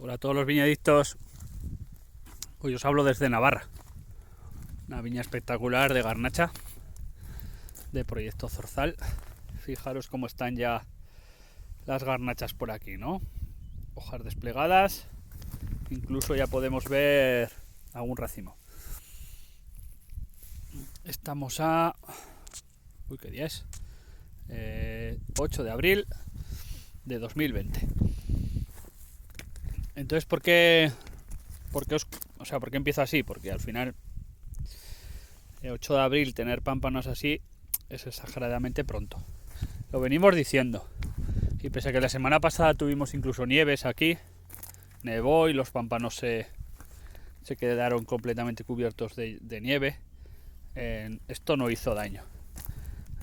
Hola a todos los viñadictos. Hoy os hablo desde Navarra. Una viña espectacular de Garnacha, de Proyecto Zorzal. Fijaros cómo están ya las garnachas por aquí, ¿no? Hojas desplegadas. Incluso ya podemos ver algún racimo. Estamos a... Uy, ¿qué día es? 8 de abril de 2020. Entonces, ¿por qué empiezo así? Porque al final, el 8 de abril, tener pámpanos así es exageradamente pronto. Lo venimos diciendo. Y pese a que la semana pasada tuvimos incluso nieves aquí, nevó y los pámpanos se quedaron completamente cubiertos de nieve, esto no hizo daño.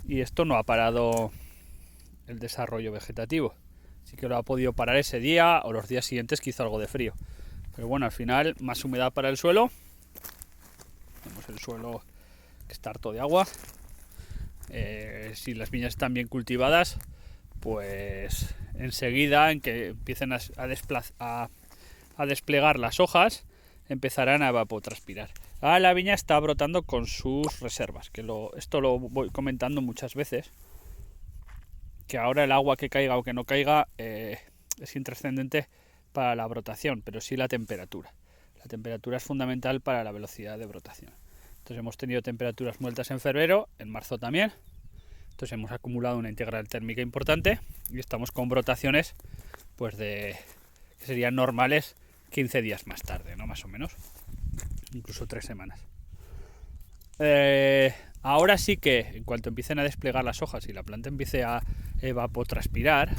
Y esto no ha parado el desarrollo vegetativo. Sí que lo ha podido parar ese día o los días siguientes que hizo algo de frío. Pero bueno, al final, más humedad para el suelo. Tenemos el suelo que está harto de agua. Si las viñas están bien cultivadas, pues enseguida en que empiecen a desplegar las hojas, empezarán a evapotranspirar. Ahora la viña está brotando con sus reservas, esto lo voy comentando muchas veces, que ahora el agua que caiga o que no caiga es intrascendente para la brotación, pero sí la temperatura. La temperatura es fundamental para la velocidad de brotación. Entonces hemos tenido temperaturas muy altas en febrero, en marzo también. Entonces hemos acumulado una integral térmica importante y estamos con brotaciones pues que serían normales 15 días más tarde, ¿no? Más o menos. Incluso 3 semanas. Ahora sí que en cuanto empiecen a desplegar las hojas y la planta empiece a evapotranspirar,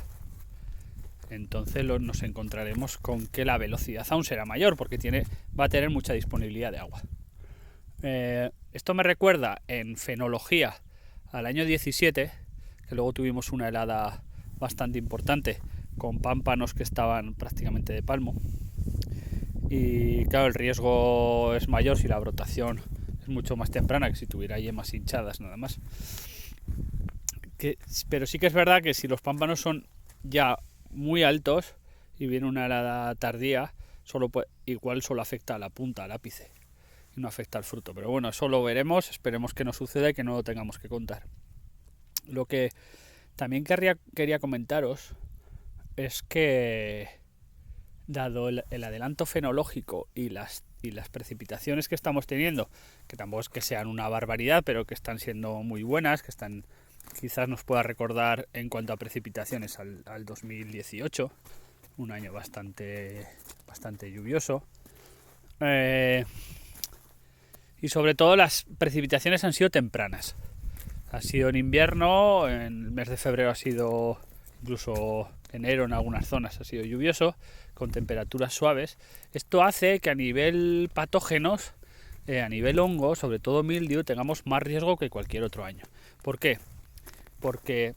entonces nos encontraremos con que la velocidad aún será mayor porque va a tener mucha disponibilidad de agua. Esto me recuerda en fenología al año 17, que luego tuvimos una helada bastante importante con pámpanos que estaban prácticamente de palmo. Y claro, el riesgo es mayor si la brotación es mucho más temprana que si tuviera yemas hinchadas nada más. Pero sí que es verdad que si los pámpanos son ya muy altos y viene una helada tardía, igual solo afecta a la punta, al ápice, y no afecta al fruto. Pero bueno, eso lo veremos, esperemos que no suceda y que no lo tengamos que contar. Lo que también quería comentaros es que, dado el adelanto fenológico y las precipitaciones que estamos teniendo, que tampoco es que sean una barbaridad, pero que están siendo muy buenas, quizás nos pueda recordar en cuanto a precipitaciones al 2018, un año bastante lluvioso. Y sobre todo las precipitaciones han sido tempranas. Ha sido en invierno, en el mes de febrero ha sido, incluso enero en algunas zonas ha sido lluvioso, con temperaturas suaves. Esto hace que a nivel patógenos, a nivel hongo, sobre todo mildiu, tengamos más riesgo que cualquier otro año. ¿Por qué? Porque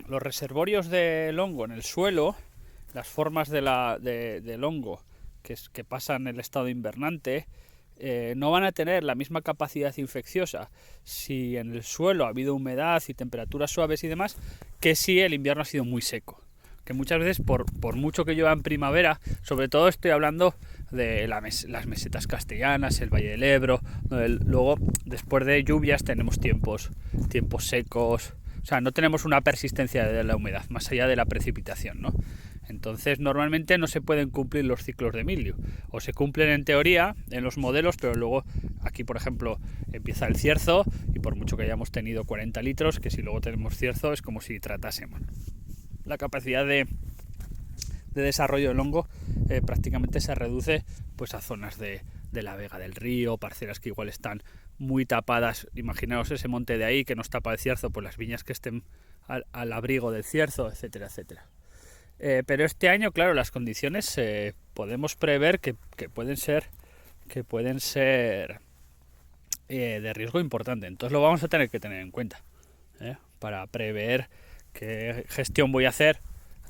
los reservorios del hongo en el suelo, las formas del hongo que pasan el estado invernante, no van a tener la misma capacidad infecciosa si en el suelo ha habido humedad y temperaturas suaves y demás, que si el invierno ha sido muy seco. Que muchas veces, por mucho que llueva en primavera, sobre todo estoy hablando de las mesetas castellanas, el Valle del Ebro, luego después de lluvias tenemos tiempos secos, o sea, no tenemos una persistencia de la humedad más allá de la precipitación, ¿no? Entonces normalmente no se pueden cumplir los ciclos de mildiu, o se cumplen en teoría en los modelos, pero luego aquí por ejemplo empieza el cierzo y por mucho que hayamos tenido 40 litros, que si luego tenemos cierzo es como si tratásemos. La capacidad de desarrollo del hongo prácticamente se reduce pues a zonas de la vega del río, parcelas que igual están muy tapadas. Imaginaos ese monte de ahí que nos tapa el cierzo, pues las viñas que estén al abrigo del cierzo, etcétera, etcétera. Pero este año, claro, las condiciones podemos prever que pueden ser de riesgo importante. Entonces lo vamos a tener que tener en cuenta para prever qué gestión voy a hacer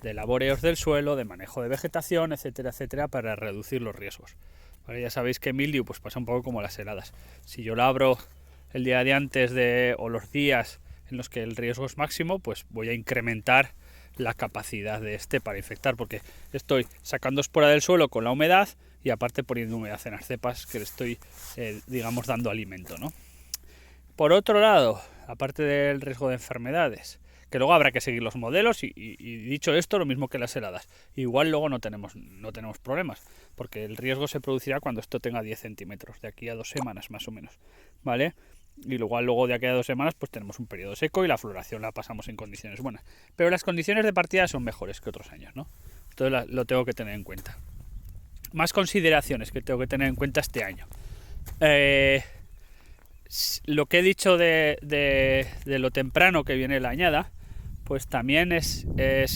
de laboreos del suelo, de manejo de vegetación, etcétera, etcétera, para reducir los riesgos. Vale, ya sabéis que mildiu pues pasa un poco como las heladas. Si yo labro el día de antes o los días en los que el riesgo es máximo, pues voy a incrementar la capacidad de este para infectar, porque estoy sacando espora del suelo con la humedad y aparte poniendo humedad en las cepas que le estoy, digamos, dando alimento, ¿no? Por otro lado, aparte del riesgo de enfermedades, que luego habrá que seguir los modelos y dicho esto, lo mismo que las heladas. Igual luego no tenemos problemas, porque el riesgo se producirá cuando esto tenga 10 centímetros, de aquí a 2 semanas más o menos, ¿vale? Y luego de aquí a 2 semanas pues tenemos un periodo seco y la floración la pasamos en condiciones buenas. Pero las condiciones de partida son mejores que otros años, ¿no? Entonces lo tengo que tener en cuenta. Más consideraciones que tengo que tener en cuenta este año. Lo que he dicho de lo temprano que viene la añada, pues también es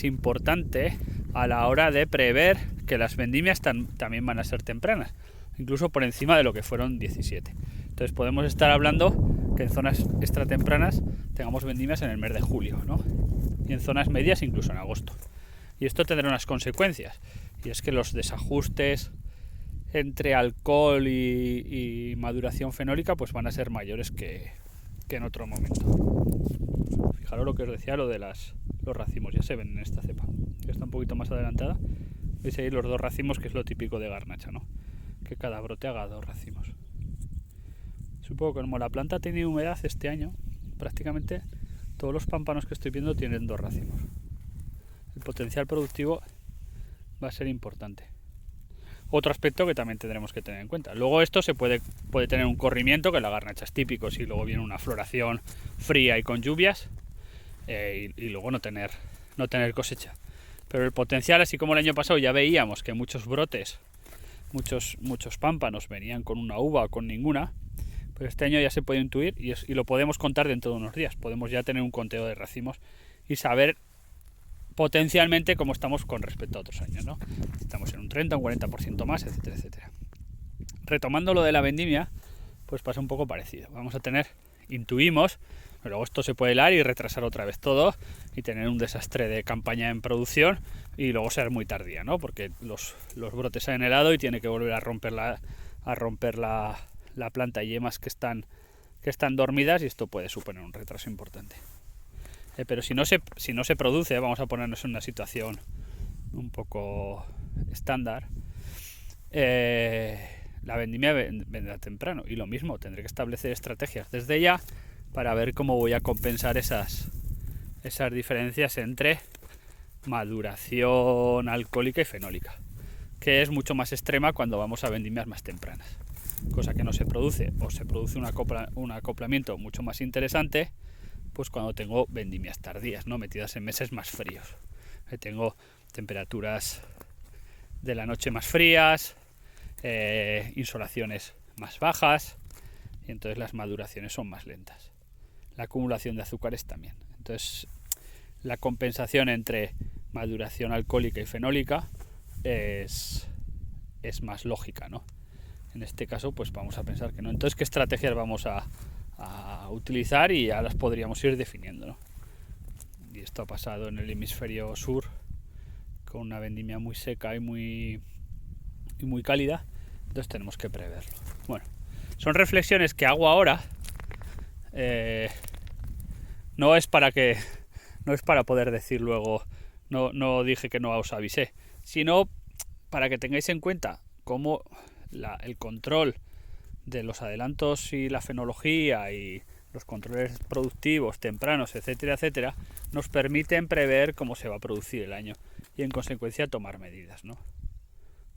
importante a la hora de prever que las vendimias también van a ser tempranas, incluso por encima de lo que fueron 17. Entonces podemos estar hablando que en zonas extratempranas tengamos vendimias en el mes de julio, ¿no? Y en zonas medias incluso en agosto. Y esto tendrá unas consecuencias, y es que los desajustes entre alcohol y maduración fenólica pues van a ser mayores que en otro momento. Fijaros lo que os decía, lo de los racimos, ya se ven en esta cepa, que está un poquito más adelantada. Veis ahí los 2 racimos, que es lo típico de garnacha, ¿no? Que cada brote haga 2 racimos. Supongo que como la planta ha tenido humedad este año, prácticamente todos los pámpanos que estoy viendo tienen 2 racimos. El potencial productivo va a ser importante. Otro aspecto que también tendremos que tener en cuenta. Luego esto se puede tener un corrimiento, que la garnacha es típico, si luego viene una floración fría y con lluvias, y luego no tener cosecha. Pero el potencial, así como el año pasado ya veíamos que muchos brotes, muchos pámpanos venían con una uva o con ninguna, pues este año ya se puede intuir y lo podemos contar dentro de unos días. Podemos ya tener un conteo de racimos y saber potencialmente cómo estamos con respecto a otros años, ¿no? Estamos en un 30, un 40% más, etcétera, etcétera. Retomando lo de la vendimia, pues pasa un poco parecido. Vamos a intuimos, pero luego esto se puede helar y retrasar otra vez todo y tener un desastre de campaña en producción y luego ser muy tardía, ¿no? Porque los brotes se han helado y tiene que volver a romper la planta y yemas que están dormidas, y esto puede suponer un retraso importante. Pero si no se produce, vamos a ponernos en una situación un poco estándar, la vendimia vendrá temprano, y lo mismo, tendré que establecer estrategias desde ya para ver cómo voy a compensar esas diferencias entre maduración alcohólica y fenólica, que es mucho más extrema cuando vamos a vendimias más tempranas, cosa que no se produce, o se produce un acoplamiento mucho más interesante pues cuando tengo vendimias tardías, ¿no? Metidas en meses más fríos. Tengo temperaturas de la noche más frías, insolaciones más bajas, y entonces las maduraciones son más lentas. La acumulación de azúcares también. Entonces la compensación entre maduración alcohólica y fenólica es más lógica, ¿no? En este caso pues vamos a pensar que no. Entonces, ¿qué estrategias vamos a utilizar? Y ya las podríamos ir definiendo, ¿no? Y esto ha pasado en el hemisferio sur con una vendimia muy seca y muy cálida, entonces tenemos que preverlo. Bueno, son reflexiones que hago ahora, no es para poder decir luego no dije que no os avisé, sino para que tengáis en cuenta cómo el control de los adelantos y la fenología y los controles productivos tempranos, etcétera, etcétera, nos permiten prever cómo se va a producir el año y en consecuencia tomar medidas, ¿no?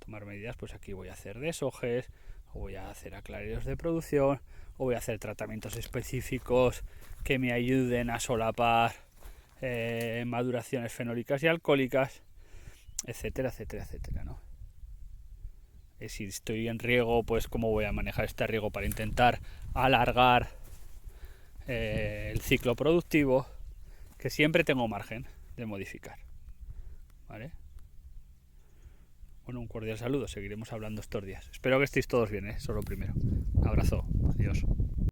Tomar medidas, pues aquí voy a hacer deshojes, o voy a hacer aclarerios de producción, o voy a hacer tratamientos específicos que me ayuden a solapar maduraciones fenólicas y alcohólicas, etcétera, etcétera, etcétera, ¿no? Si estoy en riego, pues cómo voy a manejar este riego para intentar alargar el ciclo productivo, que siempre tengo margen de modificar, ¿vale? Bueno, un cordial saludo, seguiremos hablando estos días. Espero que estéis todos bien, Eso es lo primero. Un abrazo, adiós.